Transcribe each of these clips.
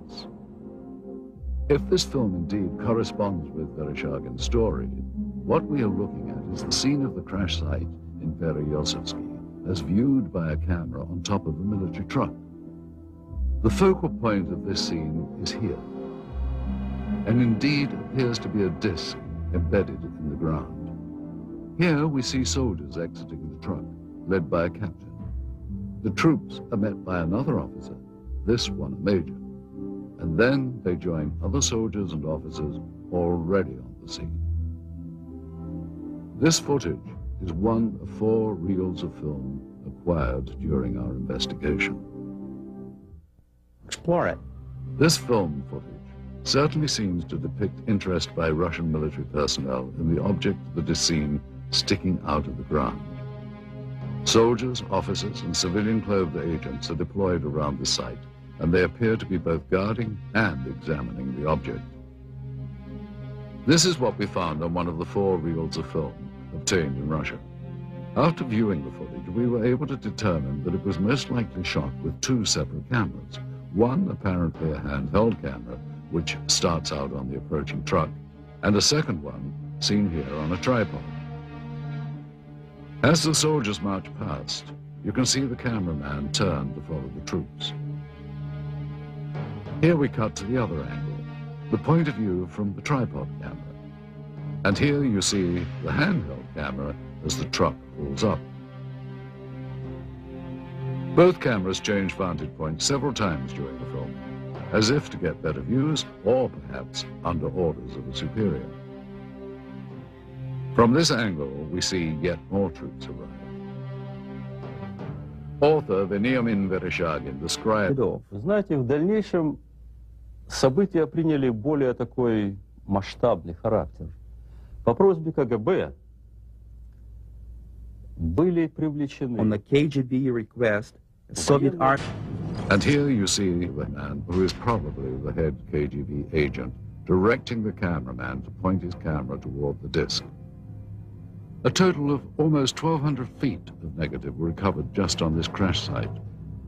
us. If this film indeed corresponds with Vereshchagin's story, what we are looking at is the scene of the crash site in Perezyovsky as viewed by a camera on top of a military truck. The focal point of this scene is here, and indeed appears to be a disc embedded in the ground. Here we see soldiers exiting the truck, led by a captain. The troops are met by another officer, this one a major, and then they join other soldiers and officers already on the scene. This footage is one of 4 reels of film acquired during our investigation. Explore it. This film footage certainly seems to depict interest by Russian military personnel in the object that is seen sticking out of the ground. Soldiers, officers, and civilian-clothed agents are deployed around the site, and they appear to be both guarding and examining the object. This is what we found on one of the 4 reels of film obtained in Russia. After viewing the footage, we were able to determine that it was most likely shot with 2 separate cameras. One apparently a handheld camera, which starts out on the approaching truck, and a second one seen here on a tripod. As the soldiers march past, you can see the cameraman turn to follow the troops. Here we cut to the other angle, the point of view from the tripod camera. And here you see the handheld camera as the truck pulls up. Both cameras change vantage points several times during the film, as if to get better views or perhaps under orders of a superior. From this angle, we see yet more troops arrive. Author Veniamin Vereshchagin described... Знаете, в дальнейшем события приняли более такой масштабный характер. По просьбе КГБ были привлечены... On the KGB request, Soviet army... And here you see the man who is probably the head KGB agent directing the cameraman to point his camera toward the disc. A total of almost 1,200 feet of negative were recovered just on this crash site.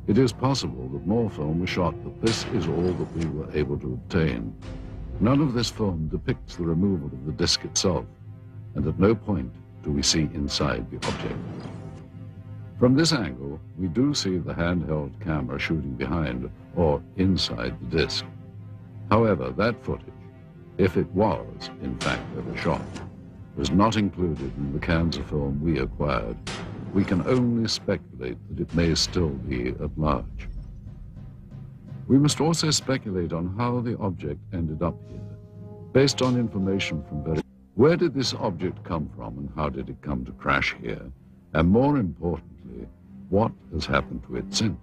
It is possible that more film was shot, but this is all that we were able to obtain. None of this film depicts the removal of the disc itself, and at no point do we see inside the object. From this angle, we do see the handheld camera shooting behind or inside the disc. However, that footage, if it was in fact ever shot, was not included in the cans of film we acquired. We can only speculate that it may still be at large. We must also speculate on how the object ended up here, based on information from where did this object come from and how did it come to crash here? And more importantly, what has happened to it since?